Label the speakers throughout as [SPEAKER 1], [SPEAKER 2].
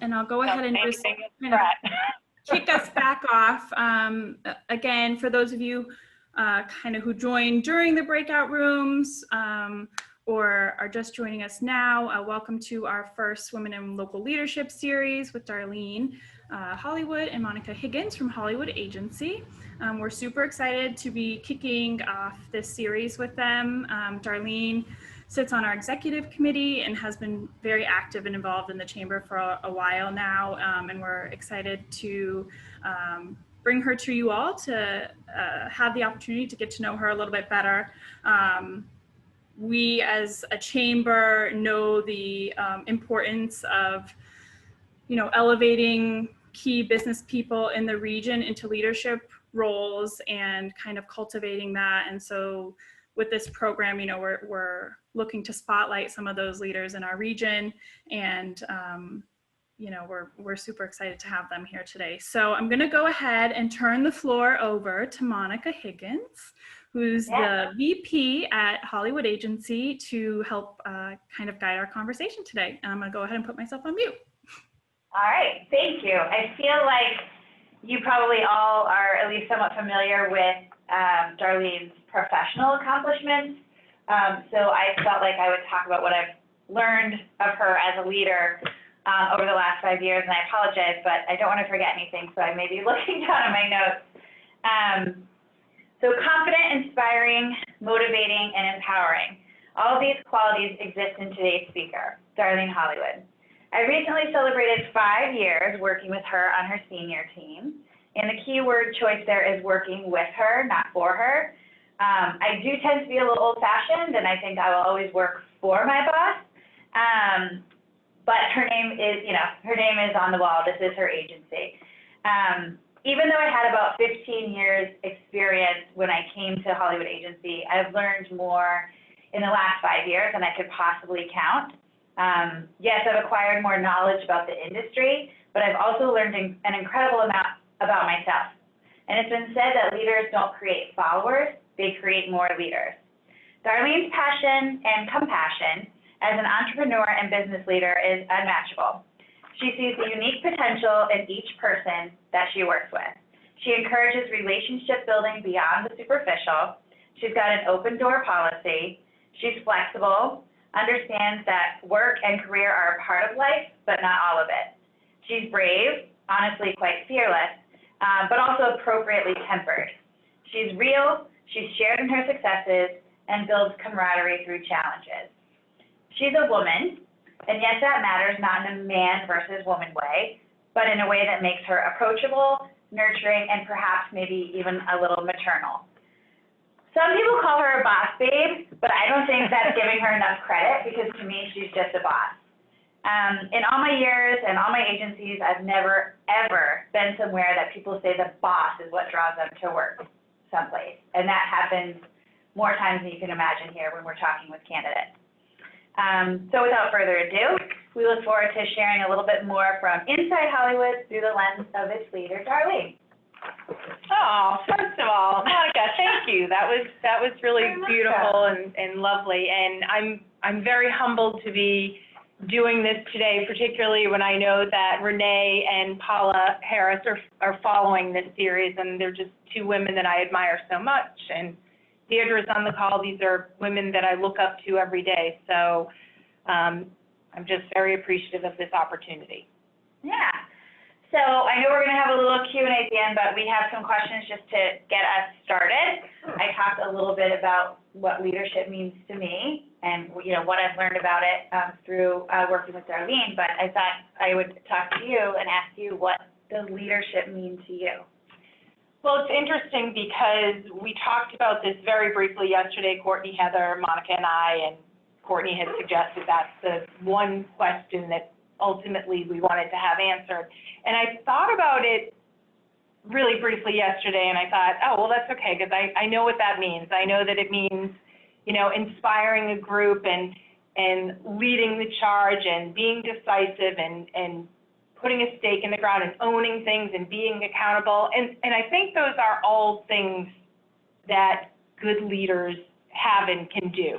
[SPEAKER 1] And I'll go ahead and just
[SPEAKER 2] Anything is
[SPEAKER 1] kind of
[SPEAKER 2] Brett.
[SPEAKER 1] kick us back off. Again, for those of you kind of who joined during the breakout rooms or are just joining us now, welcome to our first Women in Local Leadership series with Darlene Hollywood and Monica Higgins from Hollywood Agency. We're super excited to be kicking off this series with them. Darlene sits on our executive committee and has been very active and involved in the chamber for a while now, and we're excited to bring her to you all to have the opportunity to get to know her a little bit better. We as a chamber know the importance of, elevating key business people in the region into leadership roles and kind of cultivating that. And so with this program, we're looking to spotlight some of those leaders in our region, and we're super excited to have them here today. So I'm going to go ahead and turn the floor over to Monica Higgins, who's the VP at Hollywood Agency, to help kind of guide our conversation today. And I'm going to go ahead and put myself on mute.
[SPEAKER 3] All right, thank you. I feel like you probably all are at least somewhat familiar with Darlene's professional accomplishments. So I felt like I would talk about what I've learned of her as a leader over the last 5 years, and I apologize, but I don't want to forget anything, so I may be looking down at my notes. So confident, inspiring, motivating, and empowering. All of these qualities exist in today's speaker, Darlene Hollywood. I recently celebrated 5 years working with her on her senior team, and the key word choice there is working with her, not for her. I do tend to be a little old-fashioned, and I think I will always work for my boss. But her name is, her name is on the wall. This is her agency. Even though I had about 15 years experience when I came to Hollywood Agency, I've learned more in the last 5 years than I could possibly count. Yes, I've acquired more knowledge about the industry, but I've also learned an incredible amount about myself. And it's been said that leaders don't create followers, they create more leaders. Darlene's passion and compassion as an entrepreneur and business leader is unmatchable. She sees the unique potential in each person that she works with. She encourages relationship building beyond the superficial. She's got an open door policy. She's flexible, understands that work and career are a part of life, but not all of it. She's brave, honestly quite fearless, but also appropriately tempered. She's real, she's shared in her successes, and builds camaraderie through challenges. She's a woman, and yes, that matters, not in a man versus woman way, but in a way that makes her approachable, nurturing, and perhaps maybe even a little maternal. Some people call her a boss babe, but I don't think that's giving her enough credit, because to me, she's just a boss. In all my years and all my agencies, I've never, ever been somewhere that people say the boss is what draws them to work someplace. And that happens more times than you can imagine here when we're talking with candidates. So without further ado, we look forward to sharing a little bit more from inside Hollywood through the lens of its leader, Darlene.
[SPEAKER 2] Oh, first of all, Monica, thank you. That was really beautiful and lovely. And I'm very humbled to be doing this today, particularly when I know that Renee and Paula Harris are following this series, and they're just two women that I admire so much. And Deirdre's on the call. These are women that I look up to every day. So I'm just very appreciative of this opportunity.
[SPEAKER 3] Yeah. So I know we're going to have a little Q&A at the end, but we have some questions just to get us started. I talked a little bit about what leadership means to me and what I've learned about it through working with Darlene, but I thought I would talk to you and ask you, what does leadership mean to you?
[SPEAKER 2] Well, it's interesting because we talked about this very briefly yesterday, Courtney, Heather, Monica, and I, and Courtney had suggested that's the one question that ultimately we wanted to have answered. And I thought about it really briefly yesterday, and I thought, oh, well, that's okay, because I know what that means. I know that it means, inspiring a group and leading the charge and being decisive and putting a stake in the ground and owning things and being accountable. And I think those are all things that good leaders have and can do.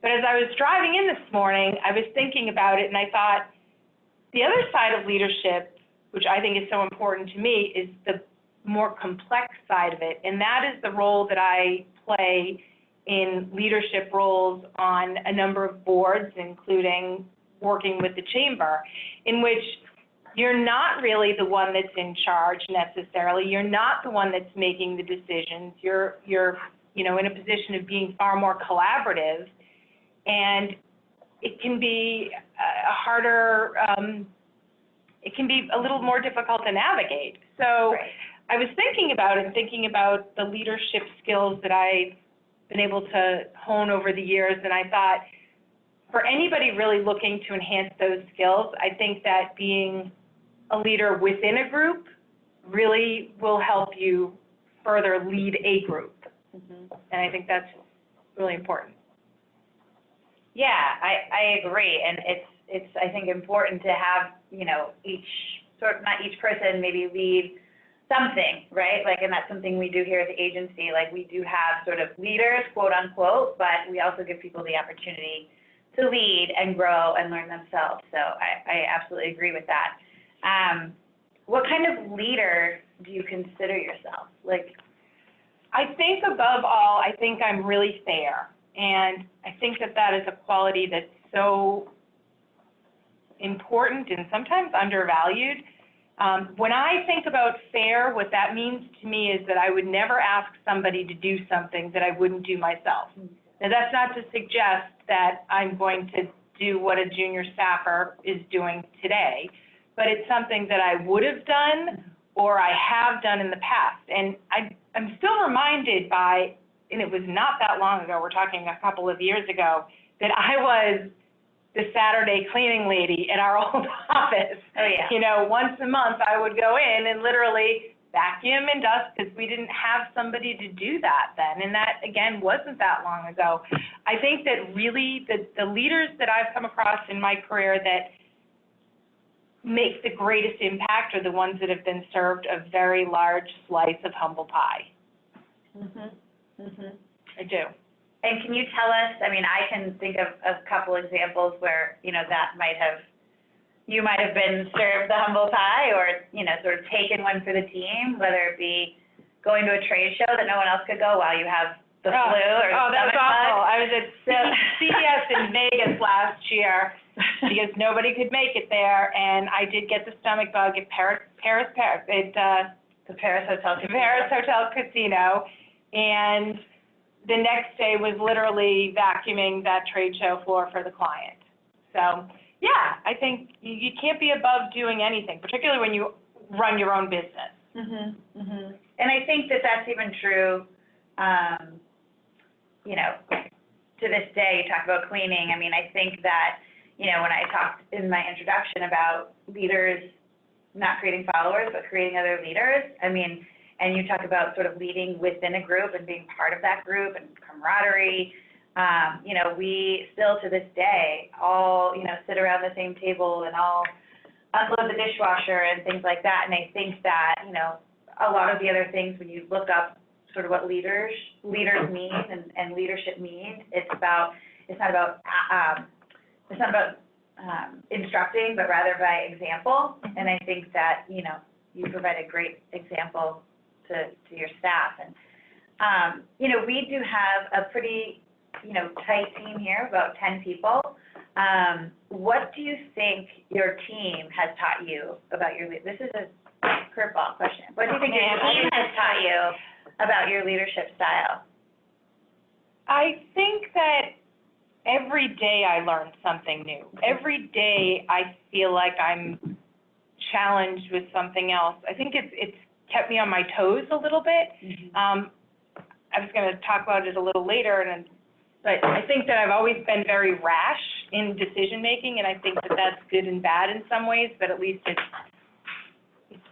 [SPEAKER 2] But as I was driving in this morning, I was thinking about it, and I thought, The other side of leadership, which I think is so important to me, is the more complex side of it, and that is the role that I play in leadership roles on a number of boards, including working with the chamber, in which you're not really the one that's in charge necessarily. You're not the one that's making the decisions. You're in a position of being far more collaborative, and it can be it can be a little more difficult to navigate. So
[SPEAKER 3] Right.
[SPEAKER 2] I was thinking about the leadership skills that I've been able to hone over the years, and I thought, for anybody really looking to enhance those skills, I think that being a leader within a group really will help you further lead a group. And I think that's really important.
[SPEAKER 3] Yeah, I agree, and it's I think important to have, not each person maybe lead something, right? Like, and that's something we do here at the agency. Like, we do have sort of leaders, quote unquote, but we also give people the opportunity to lead and grow and learn themselves. So I absolutely agree with that. What kind of leader do you consider yourself? Like,
[SPEAKER 2] I think above all, I think I'm really fair. And I think that is a quality that's so important and sometimes undervalued. When I think about fair, what that means to me is that I would never ask somebody to do something that I wouldn't do myself. Now, that's not to suggest that I'm going to do what a junior staffer is doing today, but it's something that I would have done or I have done in the past. And I'm still reminded by, and it was not that long ago, we're talking a couple of years ago, that I was the Saturday cleaning lady at our old office.
[SPEAKER 3] Oh, yeah.
[SPEAKER 2] Once a month I would go in and literally vacuum and dust because we didn't have somebody to do that then. And that, again, wasn't that long ago. I think that really the leaders that I've come across in my career that make the greatest impact are the ones that have been served a very large slice of humble pie. I do.
[SPEAKER 3] And can you tell us, I mean, I can think of a couple examples where, you might have been served the humble pie or, sort of taken one for the team, whether it be going to a trade show that no one else could go while you have the flu or the
[SPEAKER 2] that was
[SPEAKER 3] stomach
[SPEAKER 2] awful.
[SPEAKER 3] bug.
[SPEAKER 2] I was at CES in Vegas last year because nobody could make it there, and I did get the stomach bug at
[SPEAKER 3] The Paris Hotel Casino.
[SPEAKER 2] Paris Hotel Casino, and the next day was literally vacuuming that trade show floor for the client. So, yeah, I think you can't be above doing anything, particularly when you run your own business.
[SPEAKER 3] And I think that that's even true, to this day. You talk about cleaning. I mean, I think that, when I talked in my introduction about leaders not creating followers, but creating other leaders, I mean, and you talk about sort of leading within a group and being part of that group and camaraderie. We still to this day all, sit around the same table and all unload the dishwasher and things like that. And I think that, a lot of the other things, when you look up sort of what leaders mean and leadership means, it's not about instructing, but rather by example. And I think that, you provide a great example to your staff. And, we do have a pretty, tight team here, about 10 people. What do you think your team has taught you about your, this is a curveball question. What do you think your team has taught you about your leadership style?
[SPEAKER 2] I think that every day I learn something new. Every day I feel like I'm challenged with something else. I think it's kept me on my toes a little bit. I was going to talk about it a little later, but I think that I've always been very rash in decision making, and I think that that's good and bad in some ways, but at least it's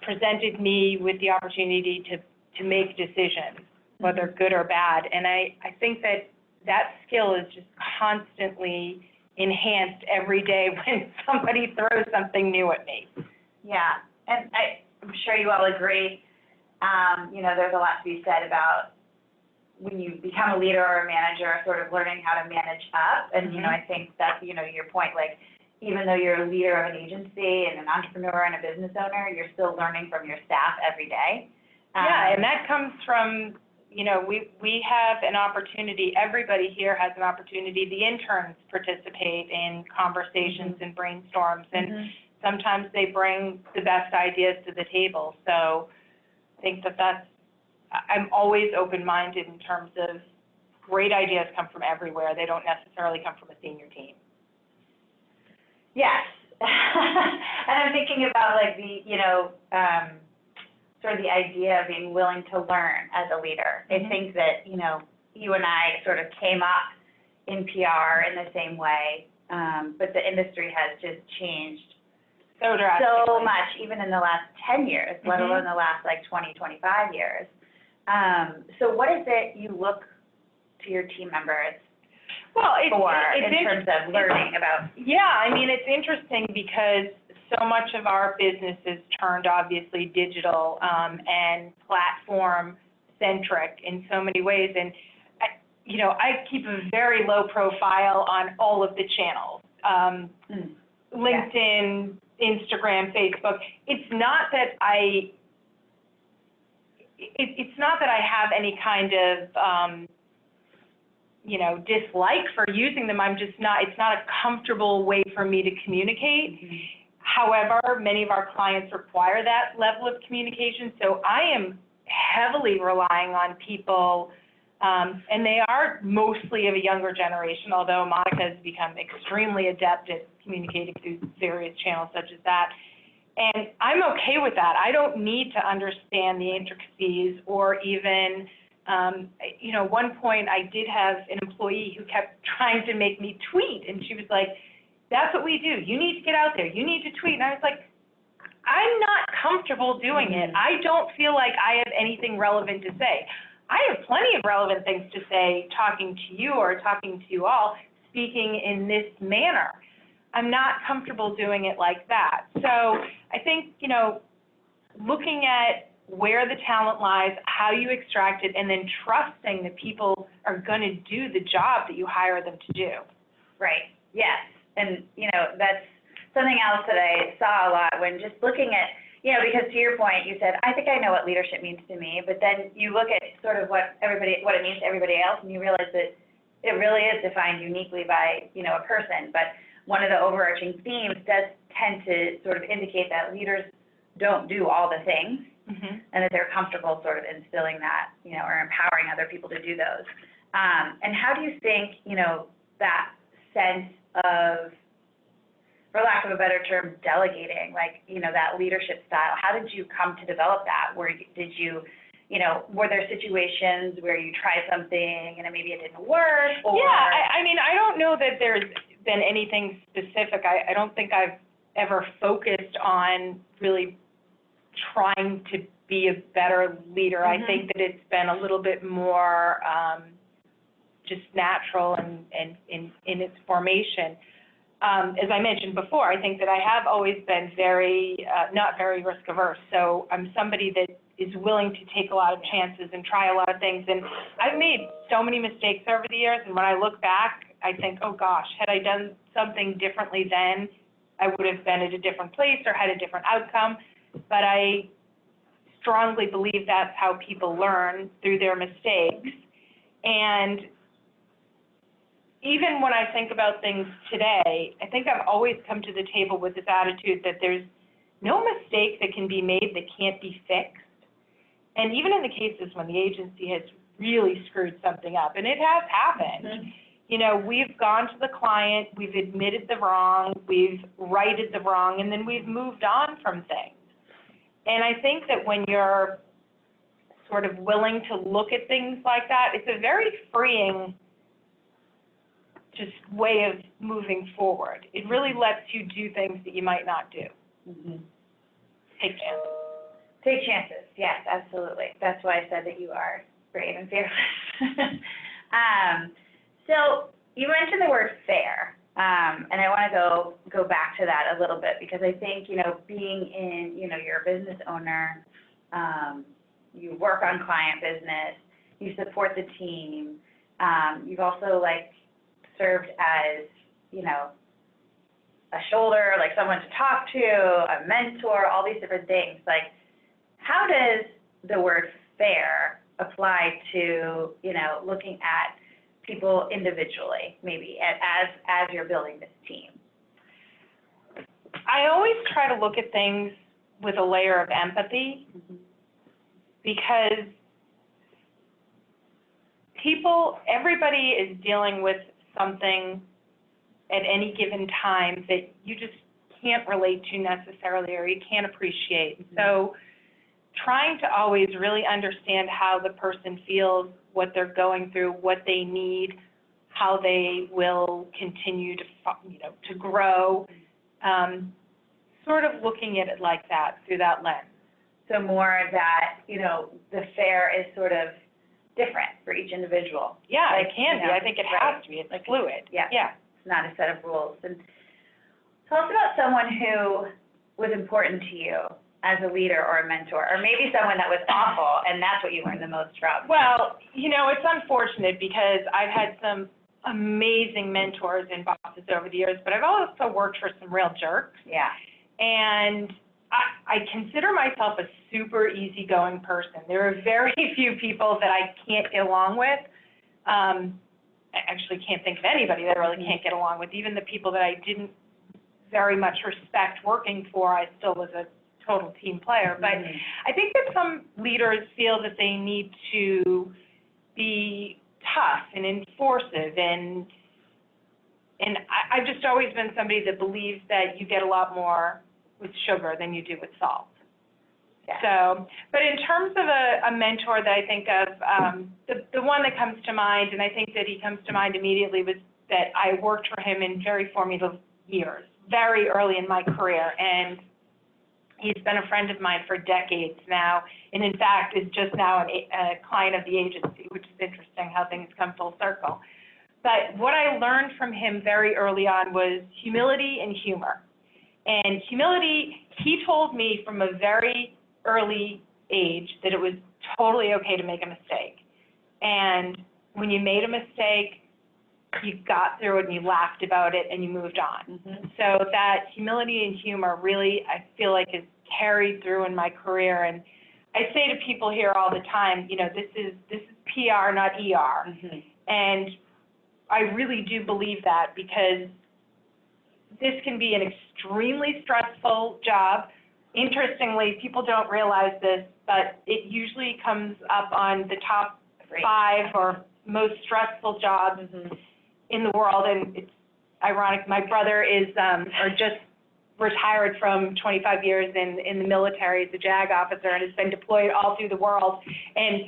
[SPEAKER 2] presented me with the opportunity to make decisions, whether good or bad. And I think that skill is just constantly enhanced every day when somebody throws something new at me.
[SPEAKER 3] Yeah, and I'm sure you all agree, there's a lot to be said about when you become a leader or a manager, sort of learning how to manage up. And, I think that, your point, like, even though you're a leader of an agency and an entrepreneur and a business owner, you're still learning from your staff every day.
[SPEAKER 2] Yeah, and that comes from, you know, we have an opportunity, everybody here has an opportunity, the interns participate in conversations and brainstorms, and sometimes they bring the best ideas to the table. So I think I'm always open-minded in terms of great ideas come from everywhere. They don't necessarily come from a senior team.
[SPEAKER 3] Yes. And I'm thinking about like the, you know, sort of the idea of being willing to learn as a leader. I think that, you know, you and I sort of came up in PR in the same way, but the industry has just changed
[SPEAKER 2] so drastically.
[SPEAKER 3] So much, even in the last 10 years, let alone the last like 20, 25 years. So what is it you look to your team members in terms of learning about?
[SPEAKER 2] Yeah, I mean, it's interesting because so much of our business is turned obviously digital and platform-centric in so many ways. And, you know, I keep a very low profile on all of the channels, LinkedIn, Instagram, Facebook. It's not that I have any kind of, you know, dislike for using them. It's not a comfortable way for me to communicate. However, many of our clients require that level of communication, so I am heavily relying on people, and they are mostly of a younger generation, although Monica has become extremely adept at communicating through various channels such as that. And I'm okay with that. I don't need to understand the intricacies or even, you know, one point I did have an employee who kept trying to make me tweet, and she was like, that's what we do. You need to get out there. You need to tweet. And I was like, I'm not comfortable doing it. I don't feel like I have anything relevant to say. I have plenty of relevant things to say talking to you or talking to you all, speaking in this manner. I'm not comfortable doing it like that. So I think, you know, looking at where the talent lies, how you extract it, and then trusting that people are going to do the job that you hire them to do.
[SPEAKER 3] Right. Yes. And, you know, that's something else that I saw a lot when just looking at, you know, because to your point, you said, I think I know what leadership means to me, but then you look at sort of what it means to everybody else, and you realize that it really is defined uniquely by, you know, a person. But one of the overarching themes does tend to sort of indicate that leaders don't do all the things, and that they're comfortable sort of instilling that, you know, or empowering other people to do those. And how do you think, you know, that sense of, for lack of a better term, delegating, like, you know, that leadership style, how did you come to develop that? Did you, you know, were there situations where you tried something and maybe it didn't work? Or...
[SPEAKER 2] Yeah, I mean, I don't know that there's been anything specific. I don't think I've ever focused on really trying to be a better leader. I think that it's been a little bit more just natural and in its formation. As I mentioned before, I think that I have always been not very risk averse. So I'm somebody that is willing to take a lot of chances and try a lot of things. And I've made so many mistakes over the years. And when I look back, I think, oh gosh, had I done something differently then, I would have been at a different place or had a different outcome. But I strongly believe that's how people learn, through their mistakes. And even when I think about things today, I think I've always come to the table with this attitude that there's no mistake that can be made that can't be fixed. And even in the cases when the agency has really screwed something up, and it has happened, you know, we've gone to the client, we've admitted the wrong, we've righted the wrong, and then we've moved on from things. And I think that when you're sort of willing to look at things like that, it's a very freeing just way of moving forward. It really lets you do things that you might not do. Take chances.
[SPEAKER 3] Take chances, yes, absolutely. That's why I said that you are brave and fearless. So you mentioned the word fair, and I want to go back to that a little bit, because I think, you know, being in, you know, you're a business owner, you work on client business, you support the team, you've also, like, served as, you know, a shoulder, like someone to talk to, a mentor, all these different things. Like, how does the word fair apply to, you know, looking at people individually, maybe as you're building this team?
[SPEAKER 2] I always try to look at things with a layer of empathy, because everybody is dealing with something at any given time that you just can't relate to necessarily, or you can't appreciate. So trying to always really understand how the person feels, what they're going through, what they need, how they will continue to, to grow, sort of looking at it like that, through that lens.
[SPEAKER 3] So more that, you know, the fair is sort of different for each individual.
[SPEAKER 2] Yeah,
[SPEAKER 3] like,
[SPEAKER 2] it can be. I think it has to be. It's like fluid.
[SPEAKER 3] Yeah.
[SPEAKER 2] Yeah.
[SPEAKER 3] It's not a set of rules. And tell us about someone who was important to you as a leader or a mentor, or maybe someone that was awful and that's what you learned the most from.
[SPEAKER 2] Well, you know, it's unfortunate because I've had some amazing mentors and bosses over the years, but I've also worked for some real jerks.
[SPEAKER 3] Yeah.
[SPEAKER 2] And I consider myself a super easygoing person. There are very few people that I can't get along with. I actually can't think of anybody that I really can't get along with. Even the people that I didn't very much respect working for, I still was a total team player. But I think that some leaders feel that they need to be tough and enforcive, and I've just always been somebody that believes that you get a lot more with sugar than you do with salt.
[SPEAKER 3] Yeah.
[SPEAKER 2] So, but in terms of a mentor that I think of, the one that comes to mind, and I think that he comes to mind immediately, was that I worked for him in very formative years, very early in my career, and he's been a friend of mine for decades now, and in fact is just now a client of the agency, which is interesting how things come full circle. But what I learned from him very early on was humility and humor. And humility, he told me from a very early age that it was totally okay to make a mistake. And when you made a mistake, you got through it and you laughed about it and you moved on. So that humility and humor really, I feel like, is carried through in my career. And I say to people here all the time, you know, this is PR, not ER. And I really do believe that, because this can be an extremely stressful job. Interestingly, people don't realize this, but it usually comes up on the top 5 or most stressful jobs in the world. And it's ironic, my brother is just retired from 25 years in the military as a JAG officer and has been deployed all through the world. And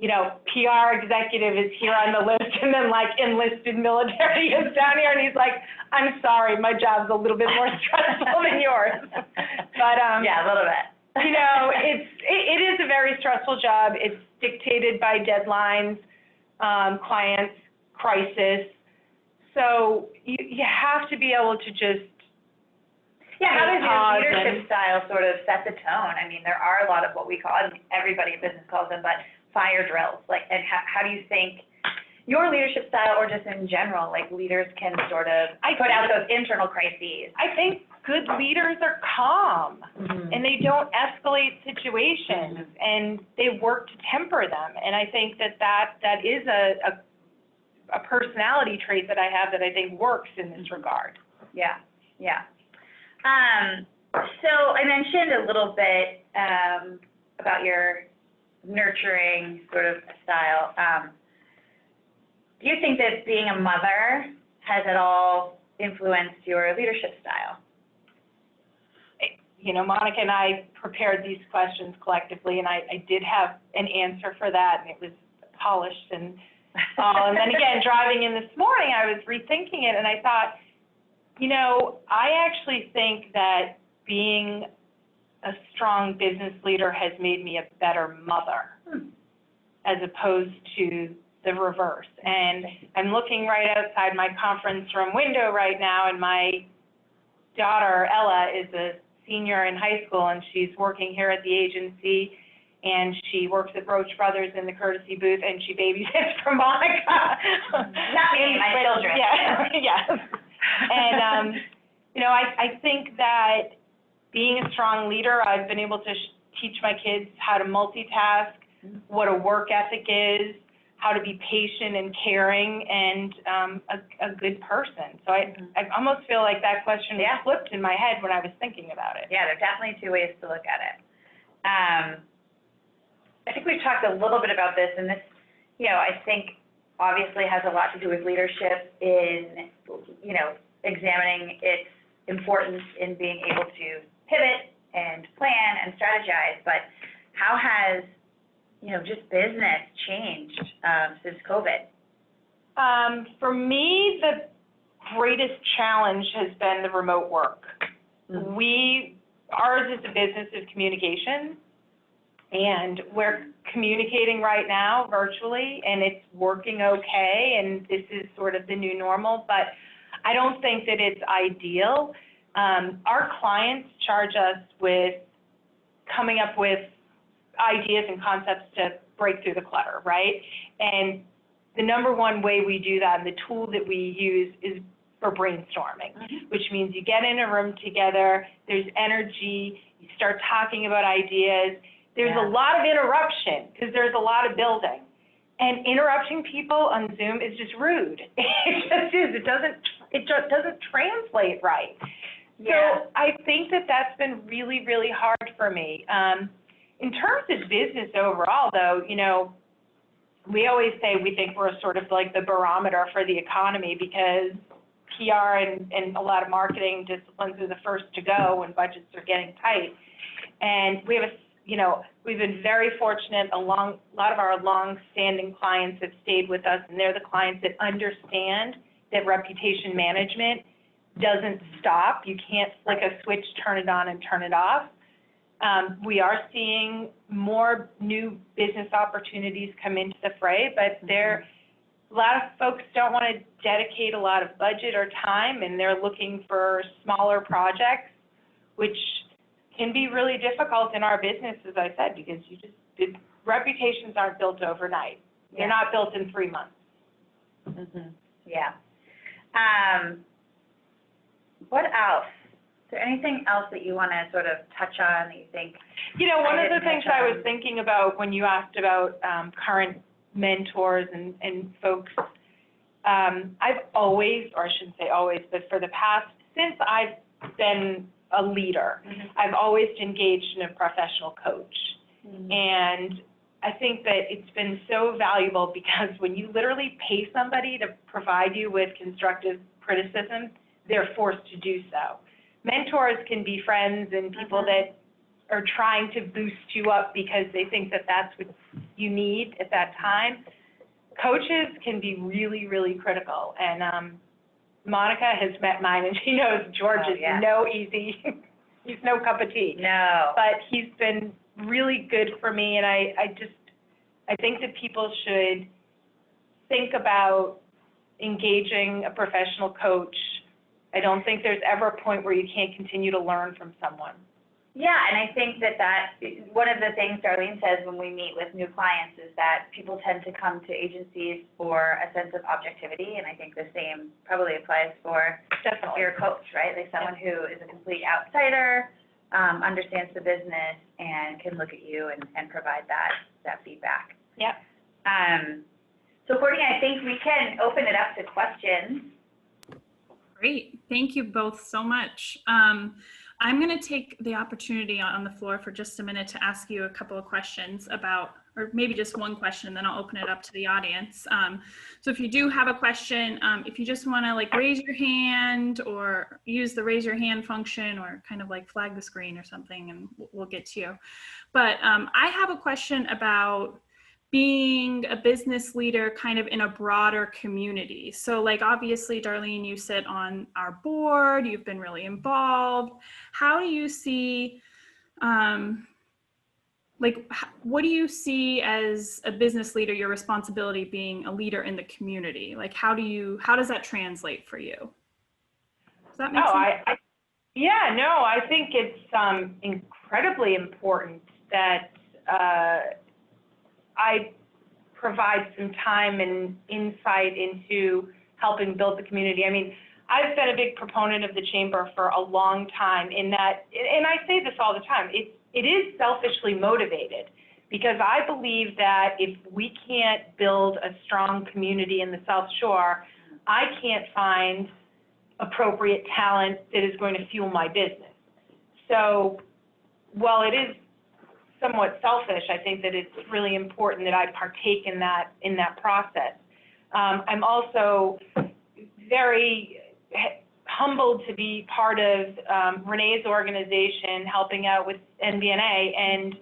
[SPEAKER 2] you know, PR executive is here on the list, and then like enlisted military is down here, and he's like, I'm sorry, my job's a little bit more stressful than yours. But
[SPEAKER 3] yeah, a little bit.
[SPEAKER 2] You know, it is a very stressful job. It's dictated by deadlines, clients, crisis. So you have to be able to just
[SPEAKER 3] how does your leadership style sort of set the tone? I mean, there are a lot of what we call, and everybody in business calls them, but fire drills. Like, and how do you think your leadership style, or just in general, like leaders can sort of put out those internal crises?
[SPEAKER 2] I think good leaders are calm, and they don't escalate situations, and they work to temper them. And I think that is a personality trait that I have that I think works in this regard.
[SPEAKER 3] Yeah. So I mentioned a little bit about your nurturing sort of style. Do you think that being a mother has at all influenced your leadership style?
[SPEAKER 2] You know, Monica and I prepared these questions collectively, and I did have an answer for that, and it was polished and all. And then again, driving in this morning, I was rethinking it, and I thought, you know, I actually think that being a strong business leader has made me a better mother, as opposed to the reverse. And I'm looking right outside my conference room window right now, and my daughter, Ella, is a senior in high school, and she's working here at the agency, and she works at Roach Brothers in the courtesy booth, and she babysits for Monica.
[SPEAKER 3] Not me, my children.
[SPEAKER 2] Yeah, yes. And I think that being a strong leader, I've been able to teach my kids how to multitask, what a work ethic is, how to be patient and caring, and a good person. So I almost feel like that question was flipped in my head when I was thinking about it.
[SPEAKER 3] Yeah, there are definitely two ways to look at it. I think we've talked a little bit about this, and this, I think obviously has a lot to do with leadership in, examining its importance in being able to pivot and plan and strategize. But how has, just business changed since COVID?
[SPEAKER 2] For me, the greatest challenge has been the remote work. Ours is a business of communication, and we're communicating right now virtually, and it's working okay, and this is sort of the new normal, but I don't think that it's ideal. Our clients charge us with coming up with ideas and concepts to break through the clutter, right? And the number one way we do that, and the tool that we use, is for brainstorming, which means you get in a room together, there's energy, you start talking about ideas. There's a lot of interruption because there's a lot of building. And interrupting people on Zoom is just rude. It just is. It just doesn't translate right.
[SPEAKER 3] Yeah.
[SPEAKER 2] So I think that that's been really, really hard for me. In terms of business overall, though, we always say we think we're sort of like the barometer for the economy because PR and a lot of marketing disciplines are the first to go when budgets are getting tight. And we have we've been very fortunate. A lot of our long-standing clients have stayed with us, and they're the clients that understand that reputation management doesn't stop. You can't flick a switch, turn it on, and turn it off. We are seeing more new business opportunities come into the fray, but a lot of folks don't want to dedicate a lot of budget or time, and they're looking for smaller projects, which can be really difficult in our business, as I said, because reputations aren't built overnight. They're not built in 3 months.
[SPEAKER 3] Yeah. What else? Is there anything else that you want to sort of touch on that you think?
[SPEAKER 2] One of the things I was thinking about when you asked about current mentors and folks, I've always, or I shouldn't say always, but for the past, since I've been a leader, I've always engaged in a professional coach. And I think that it's been so valuable because when you literally pay somebody to provide you with constructive criticism, they're forced to do so. Mentors can be friends and people that are trying to boost you up because they think that that's what you need at that time. Coaches can be really, really critical. And Monica has met mine, and she knows George is no easy. He's no cup of tea.
[SPEAKER 3] No.
[SPEAKER 2] But he's been really good for me, and I think that people should think about engaging a professional coach. I don't think there's ever a point where you can't continue to learn from someone.
[SPEAKER 3] Yeah, and I think that one of the things Darlene says when we meet with new clients is that people tend to come to agencies for a sense of objectivity, and I think the same probably applies for your coach, right? Like someone who is a complete outsider, understands the business, and can look at you and provide that feedback.
[SPEAKER 2] Yep.
[SPEAKER 3] So Courtney, I think we can open it up to questions.
[SPEAKER 1] Great. Thank you both so much. I'm going to take the opportunity on the floor for just a minute to ask you a couple of questions about, or maybe just one question, then I'll open it up to the audience. So if you do have a question, if you just want to raise your hand or use the raise your hand function or kind of flag the screen or something, and we'll get to you. But I have a question about being a business leader kind of in a broader community. So obviously, Darlene, you sit on our board, you've been really involved. How do you see, what do you see as a business leader, your responsibility being a leader in the community? How does that translate for you? Does that make sense?
[SPEAKER 2] I think it's incredibly important that I provide some time and insight into helping build the community. I mean, I've been a big proponent of the chamber for a long time in that, and I say this all the time, it is selfishly motivated, because I believe that if we can't build a strong community in the South Shore, I can't find appropriate talent that is going to fuel my business. So while it is somewhat selfish, I think that it's really important that I partake in that process. I'm also very humbled to be part of Renee's organization, helping out with NBNA. And,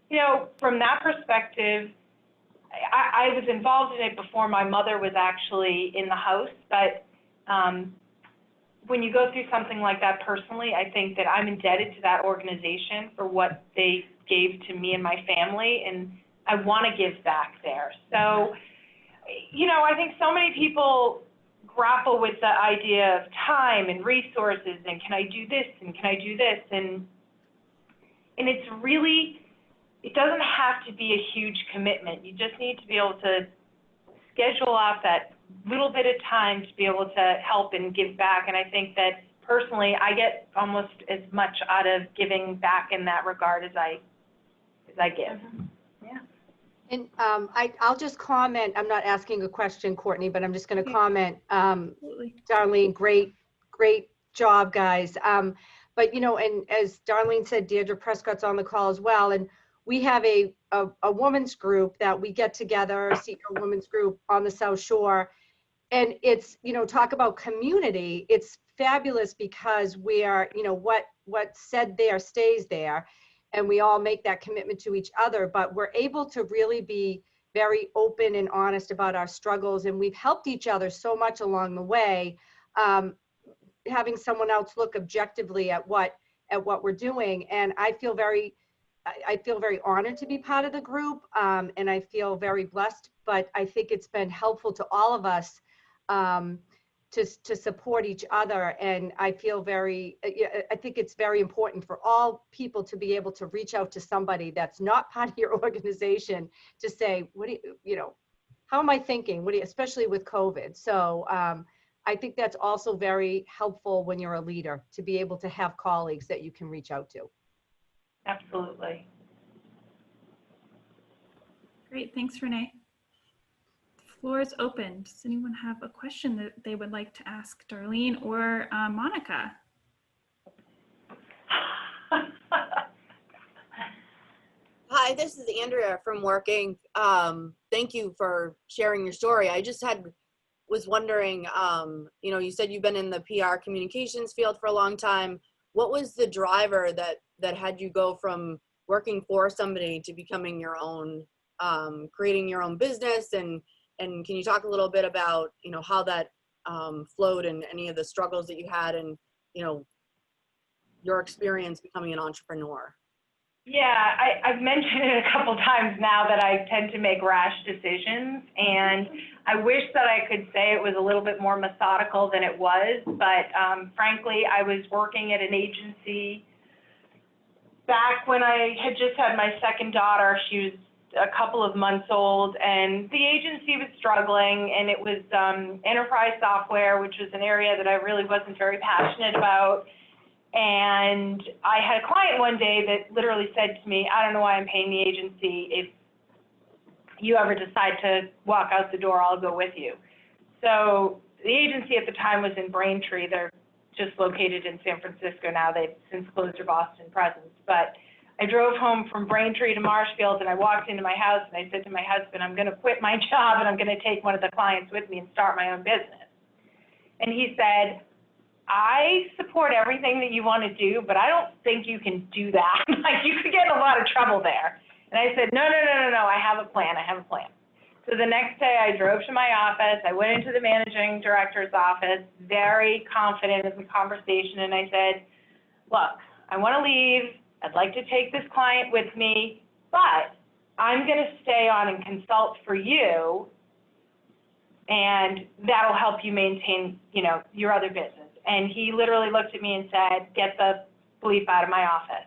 [SPEAKER 2] you know, from that perspective, I was involved in it before my mother was actually in the house. But when you go through something like that personally, I think that I'm indebted to that organization for what they gave to me and my family, and I want to give back there. So, you know, I think so many people grapple with the idea of time and resources and can I do this and can I do this, and it's really, it doesn't have to be a huge commitment. You just need to be able to schedule out that little bit of time to be able to help and give back. And I think that personally, I get almost as much out of giving back in that regard as I give.
[SPEAKER 3] Yeah.
[SPEAKER 4] And I'll just comment. I'm not asking a question, Courtney, but I'm just going to comment.
[SPEAKER 1] Absolutely.
[SPEAKER 4] Darlene, great job, guys. But, you know, and as Darlene said, Deirdre Prescott's on the call as well. And we have a women's group that we get together, a senior women's group on the South Shore. And it's, you know, talk about community. It's fabulous because we are, you know, what said there stays there. And we all make that commitment to each other, but we're able to really be very open and honest about our struggles. And we've helped each other so much along the way. Having someone else look objectively at what we're doing. And I feel very honored to be part of the group. And I feel very blessed, but I think it's been helpful to all of us to support each other. And I feel I think it's very important for all people to be able to reach out to somebody that's not part of your organization to say, what do you know, how am I thinking? Especially with COVID. So I think that's also very helpful when you're a leader, to be able to have colleagues that you can reach out to.
[SPEAKER 2] Absolutely.
[SPEAKER 1] Great, thanks, Renee. The floor is open. Does anyone have a question that they would like to ask Darlene or Monica?
[SPEAKER 5] Hi, this is Andrea from Working. Thank you for sharing your story. I just was wondering, you know, you said you've been in the PR communications field for a long time. What was the driver that had you go from working for somebody to becoming your own, creating your own business? And can you talk a little bit about, you know, how that flowed and any of the struggles that you had and, you know, your experience becoming an entrepreneur?
[SPEAKER 2] Yeah, I've mentioned it a couple times now that I tend to make rash decisions, and I wish that I could say it was a little bit more methodical than it was, but frankly, I was working at an agency back when I had just had my second daughter. She was a couple of months old, and the agency was struggling, and it was enterprise software, which was an area that I really wasn't very passionate about. And I had a client one day that literally said to me, I don't know why I'm paying the agency. If you ever decide to walk out the door, I'll go with you. So the agency at the time was in Braintree. They're just located in San Francisco now. They've since closed their Boston presence. But I drove home from Braintree to Marshfield, and I walked into my house, and I said to my husband, I'm going to quit my job, and I'm going to take one of the clients with me and start my own business. And he said, I support everything that you want to do, but I don't think you can do that. Like, you could get in a lot of trouble there. And I said, no, I have a plan. So the next day I drove to my office. I went into the managing director's office, very confident in the conversation. And I said, look, I want to leave. I'd like to take this client with me, but I'm going to stay on and consult for you. And that'll help you maintain, you know, your other business. And he literally looked at me and said, get the bleep out of my office.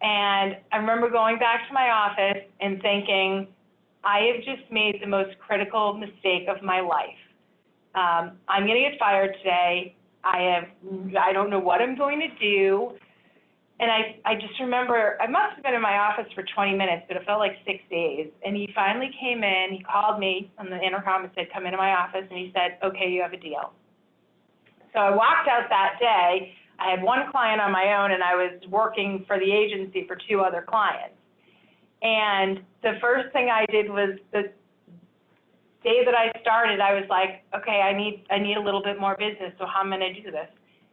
[SPEAKER 2] And I remember going back to my office and thinking, I have just made the most critical mistake of my life. I'm going to get fired today. I don't know what I'm going to do. And I just remember, I must have been in my office for 20 minutes, but it felt like 6 days. And he finally came in, he called me on the intercom and said, come into my office. And he said, okay, you have a deal. So I walked out that day. I had one client on my own, and I was working for the agency for 2 other clients. And the first thing I did was, the day that I started, I was like, okay, I need a little bit more business, so how am I going to do this?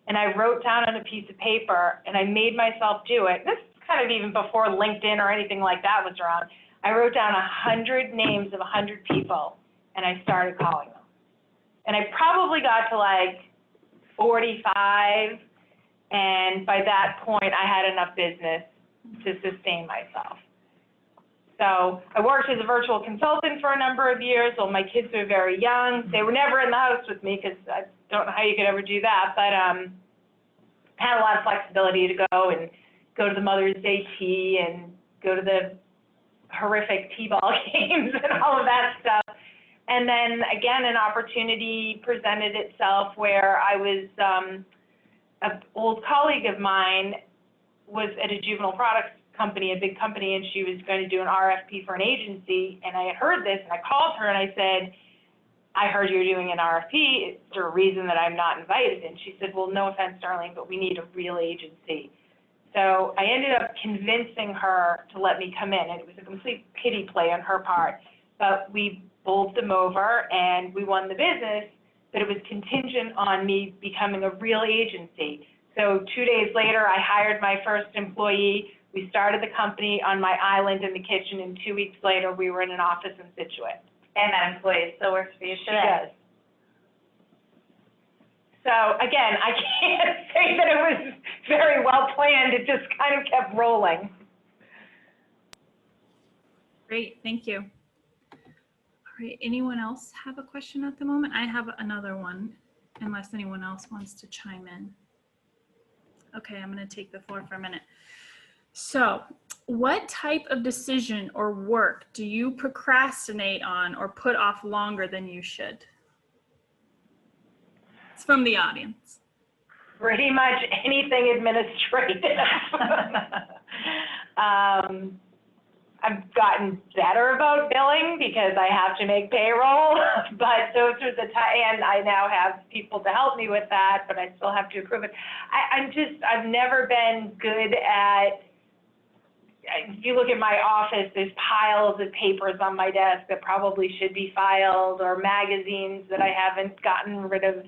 [SPEAKER 2] And I wrote down on a piece of paper, and I made myself do it. This is kind of even before LinkedIn or anything like that was around. I wrote down 100 names of 100 people, and I started calling them. And I probably got to like 45, and by that point, I had enough business to sustain myself. So I worked as a virtual consultant for a number of years while my kids were very young. They were never in the house with me because I don't know how you could ever do that, but had a lot of flexibility to go to the Mother's Day tea and go to the horrific t-ball games and all of that stuff. And then again, an opportunity presented itself where I was, an old colleague of mine was at a juvenile products company, a big company, and she was going to do an RFP for an agency. And I had heard this, and I called her and I said, I heard you're doing an RFP. Is there a reason that I'm not invited? And she said, well, no offense, Darlene, but we need a real agency. So I ended up convincing her to let me come in. And it was a complete pity play on her part. But we bowled them over, and we won the business, but it was contingent on me becoming a real agency. So 2 days later, I hired my first employee. We started the company on my island in the kitchen, and 2 weeks later, we were in an office in Scituate.
[SPEAKER 3] And that employee still works for you today?
[SPEAKER 2] She does. So again, I can't say that it was very well planned. It just kind of kept rolling.
[SPEAKER 1] Great, thank you. All right, anyone else have a question at the moment? I have another one, unless anyone else wants to chime in. Okay, I'm going to take the floor for a minute. So, what type of decision or work do you procrastinate on or put off longer than you should? It's from the audience.
[SPEAKER 2] Pretty much anything administrative. I've gotten better about billing because I have to make payroll, but those are the and I now have people to help me with that, but I still have to approve it. I've never been good at, if you look at my office, there's piles of papers on my desk that probably should be filed, or magazines that I haven't gotten rid of,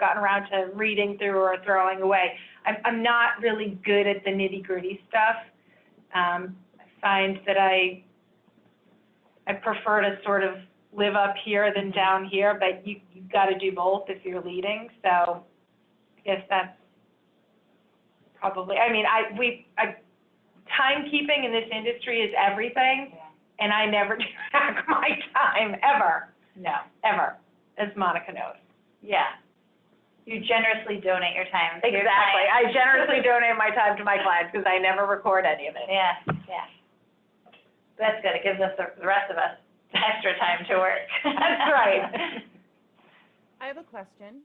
[SPEAKER 2] gotten around to reading through or throwing away. I'm not really good at the nitty-gritty stuff. I find that I prefer to sort of live up here than down here, but you've got to do both if you're leading. So I guess that's probably, timekeeping in this industry is everything, and I never track my time, ever.
[SPEAKER 3] No.
[SPEAKER 2] Ever, as Monica knows.
[SPEAKER 3] Yeah. You generously donate your time to your
[SPEAKER 2] Exactly.
[SPEAKER 3] clients.
[SPEAKER 2] I generously donate my time to my clients because I never record any of it.
[SPEAKER 3] Yeah, yeah. That's good. It gives us, the rest of us, extra time to work.
[SPEAKER 2] That's right.
[SPEAKER 6] I have a question.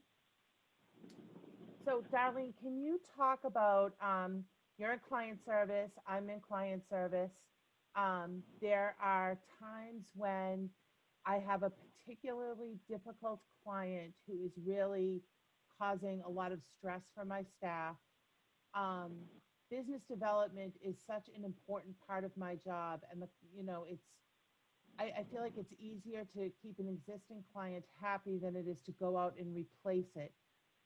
[SPEAKER 6] So Darlene, can you talk about, you're in client service, I'm in client service. There are times when I have a particularly difficult client who is really causing a lot of stress for my staff. Business development is such an important part of my job, and I feel like it's easier to keep an existing client happy than it is to go out and replace it.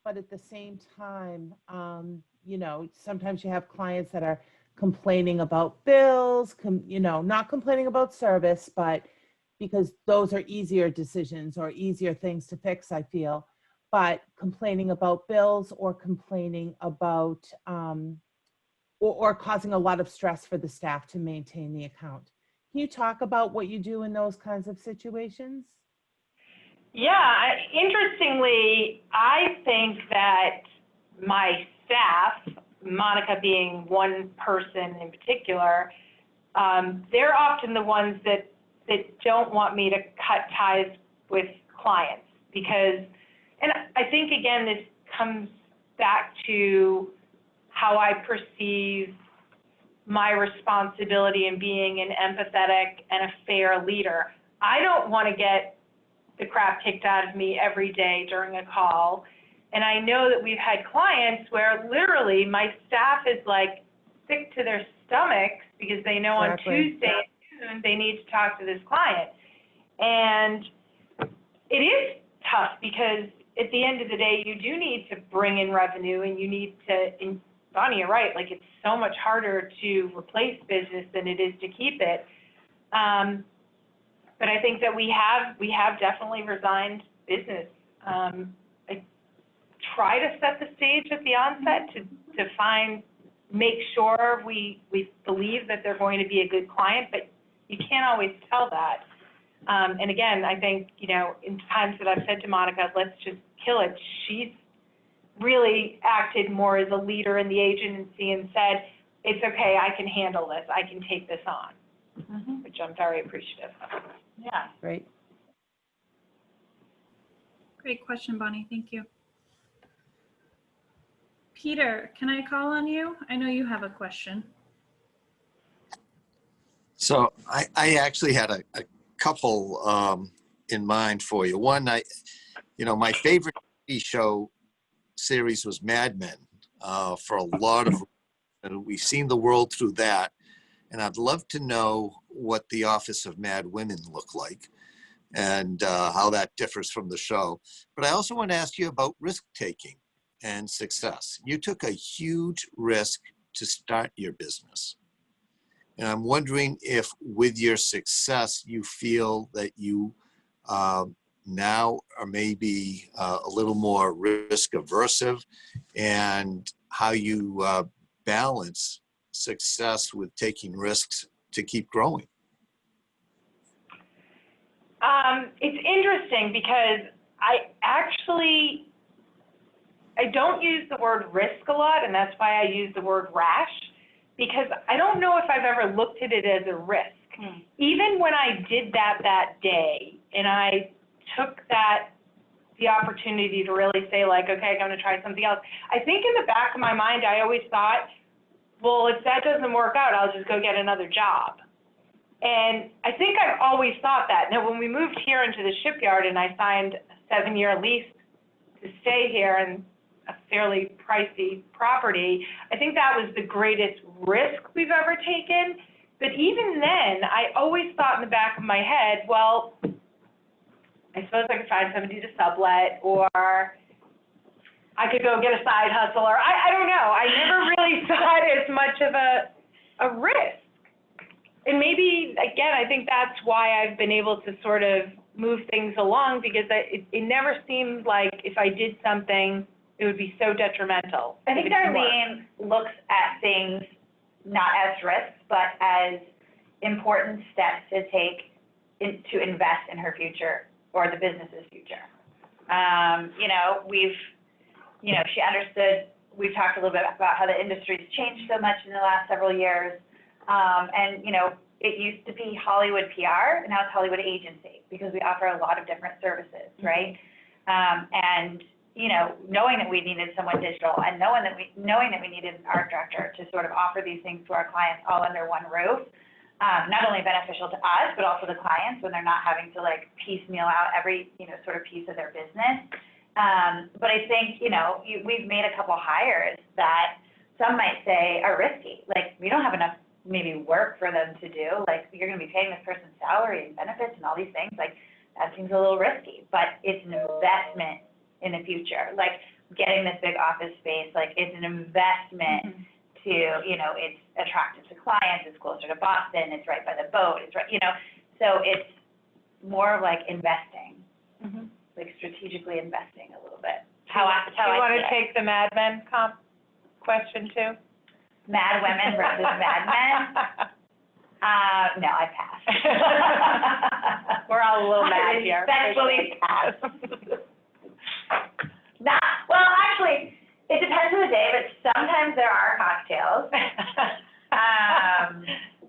[SPEAKER 6] But at the same time, sometimes you have clients that are complaining about bills, not complaining about service, but because those are easier decisions or easier things to fix, I feel, but complaining about bills or complaining about, or causing a lot of stress for the staff to maintain the account. Can you talk about what you do in those kinds of situations?
[SPEAKER 2] Yeah, interestingly, I think that my staff, Monica being one person in particular, they're often the ones that don't want me to cut ties with clients, because And I think, again, this comes back to how I perceive my responsibility in being an empathetic and a fair leader. I don't want to get the crap kicked out of me every day during a call. And I know that we've had clients where literally my staff is like sick to their stomachs because they know
[SPEAKER 6] Exactly.
[SPEAKER 2] on Tuesday at noon they need to talk to this client. And it is tough because at the end of the day, you do need to bring in revenue, and you need to, and Bonnie, you're right, like it's so much harder to replace business than it is to keep it. But I think that we have definitely resigned business. I try to set the stage at the onset to make sure we believe that they're going to be a good client, but you can't always tell that. And again, I think, you know, in times that I've said to Monica, let's just kill it, she's really acted more as a leader in the agency and said, it's okay, I can handle this, I can take this on, which I'm very appreciative of.
[SPEAKER 3] Yeah.
[SPEAKER 6] Great.
[SPEAKER 1] Great question, Bonnie. Thank you. Peter, can I call on you? I know you have a question.
[SPEAKER 7] So I actually had a couple in mind for you. One, my favorite TV show series was Mad Men for a lot of, and we've seen the world through that. And I'd love to know what the Office of Mad Women look like and how that differs from the show. But I also want to ask you about risk-taking and success. You took a huge risk to start your business. And I'm wondering if with your success, you feel that you now are maybe a little more risk aversive, and how you balance success with taking risks to keep growing.
[SPEAKER 2] It's interesting because I don't use the word risk a lot, and that's why I use the word rash, because I don't know if I've ever looked at it as a risk. Even when I did that day, and I took the opportunity to really say, like, okay, I'm going to try something else, I think in the back of my mind, I always thought, well, if that doesn't work out, I'll just go get another job. And I think I've always thought that. Now, when we moved here into the shipyard and I signed a 7-year lease to stay here in a fairly pricey property, I think that was the greatest risk we've ever taken. But even then, I always thought in the back of my head, well, I suppose I could find somebody to sublet, or I could go get a side hustle, or I don't know. I never really thought as much of a risk. And maybe, again, I think that's why I've been able to sort of move things along, because it never seemed like if I did something, it would be so detrimental.
[SPEAKER 3] I think Darlene looks at things not as risks, but as important steps to take to invest in her future or the business's future. She understood, we've talked a little bit about how the industry's changed so much in the last several years. It used to be Hollywood PR, and now it's Hollywood agency, because we offer a lot of different services, right? Knowing that we needed someone digital, and knowing that we needed an art director to sort of offer these things to our clients all under one roof, not only beneficial to us, but also the clients when they're not having to like piecemeal out every, sort of piece of their business. But I think, we've made a couple hires that some might say are risky. Like, we don't have enough maybe work for them to do. Like, you're going to be paying this person's salary and benefits and all these things. Like, that seems a little risky, but it's an investment in the future. Like, getting this big office space, like, it's an investment to, it's attractive to clients, it's closer to Boston, it's right by the boat, it's right, so it's more of like investing, like strategically investing a little bit.
[SPEAKER 2] Do you want to take the Mad Men question too?
[SPEAKER 3] Mad women versus mad men? No, I pass.
[SPEAKER 2] We're all a little mad here.
[SPEAKER 3] Respectfully pass. Well, actually, it depends on the day, but sometimes there are cocktails.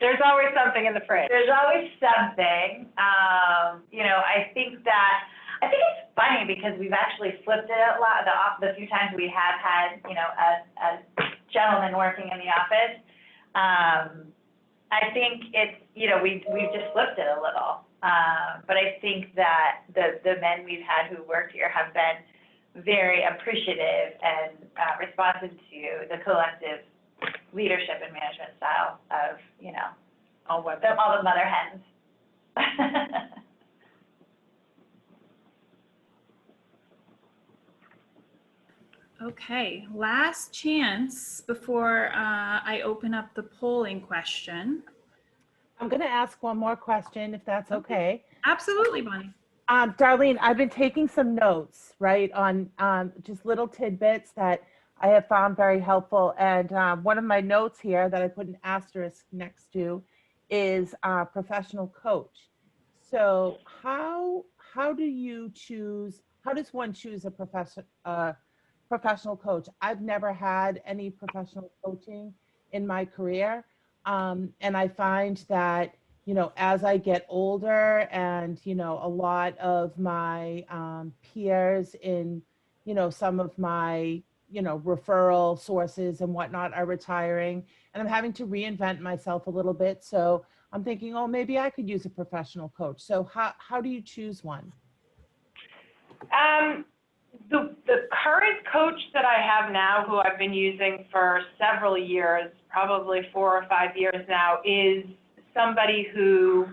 [SPEAKER 2] There's always something in the fridge.
[SPEAKER 3] There's always something. I think it's funny because we've actually flipped it a lot, the few times we have had, you know, as gentlemen working in the office. I think it's, you know, we've just flipped it a little. But I think that the men we've had who worked here have been very appreciative and responsive to the collective leadership and management style of, you know, all the mother hens.
[SPEAKER 1] Okay, last chance before I open up the polling question.
[SPEAKER 6] I'm going to ask one more question, if that's okay.
[SPEAKER 1] Absolutely, Bonnie.
[SPEAKER 6] Darlene, I've been taking some notes, right, on just little tidbits that I have found very helpful. And one of my notes here that I put an asterisk next to is professional coach. So how do you choose, how does one choose a professional coach? I've never had any professional coaching in my career. And I find that, you know, as I get older and, you know, a lot of my peers in, you know, some of my, you know, referral sources and whatnot are retiring, and I'm having to reinvent myself a little bit. So I'm thinking, oh, maybe I could use a professional coach. So how do you choose one?
[SPEAKER 2] The current coach that I have now, who I've been using for several years, probably 4 or 5 years now, is somebody who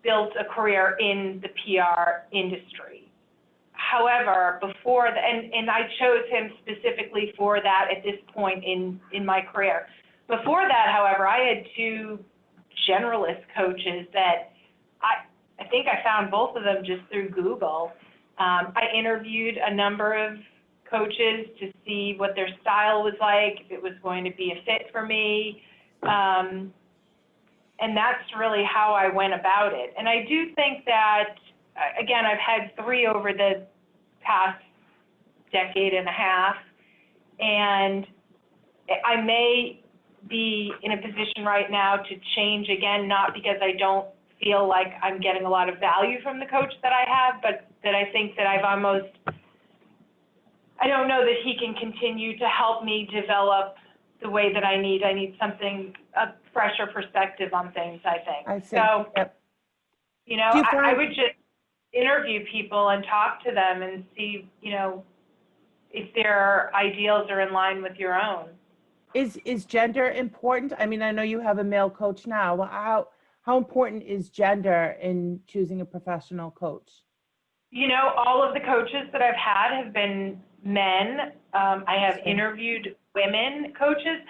[SPEAKER 2] built a career in the PR industry. However, and I chose him specifically for that at this point in my career. Before that, however, I had 2 generalist coaches that I think I found both of them just through Google. I interviewed a number of coaches to see what their style was like, if it was going to be a fit for me. And that's really how I went about it. And I do think that, again, I've had 3 over the past decade and a half, and I may be in a position right now to change again, not because I don't feel like I'm getting a lot of value from the coach that I have, but that I think that I don't know that he can continue to help me develop the way that I need. I need something, a fresher perspective on things, I think.
[SPEAKER 6] I see.
[SPEAKER 2] So,
[SPEAKER 6] Yep.
[SPEAKER 2] you know, I would just interview people and talk to them and see, you know, if their ideals are in line with your own.
[SPEAKER 6] Is gender important? I mean, I know you have a male coach now. How important is gender in choosing a professional coach?
[SPEAKER 2] You know, all of the coaches that I've had have been men. I have interviewed women coaches.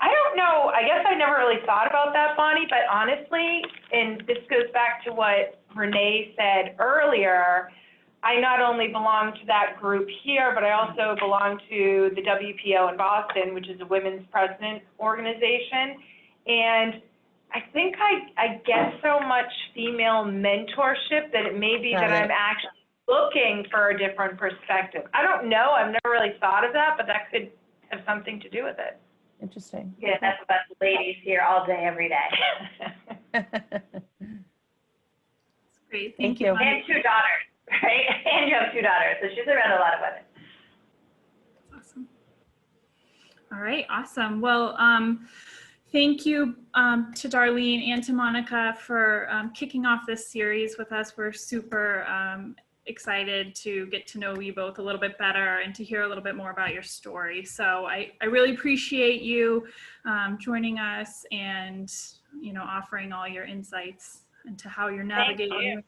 [SPEAKER 2] I don't know, I guess I never really thought about that, Bonnie, but honestly, and this goes back to what Renee said earlier, I not only belong to that group here, but I also belong to the WPO in Boston, which is a women's president organization. And I think I get so much female mentorship that it may be that I'm actually looking for a different perspective. I don't know. I've never really thought of that, but that could have something to do with it.
[SPEAKER 6] Interesting.
[SPEAKER 3] Yeah, that's about the ladies here all day, every day.
[SPEAKER 1] That's great. Thank you.
[SPEAKER 6] you.
[SPEAKER 1] Bonnie.
[SPEAKER 3] And 2 daughters, right? And you have 2 daughters, so she's around a lot of women.
[SPEAKER 1] Awesome. All right, awesome. Well, thank you to Darlene and to Monica for kicking off this series with us. We're super excited to get to know you both a little bit better and to hear a little bit more about your story. So I really appreciate you joining us and, you know, offering all your insights into how you're navigating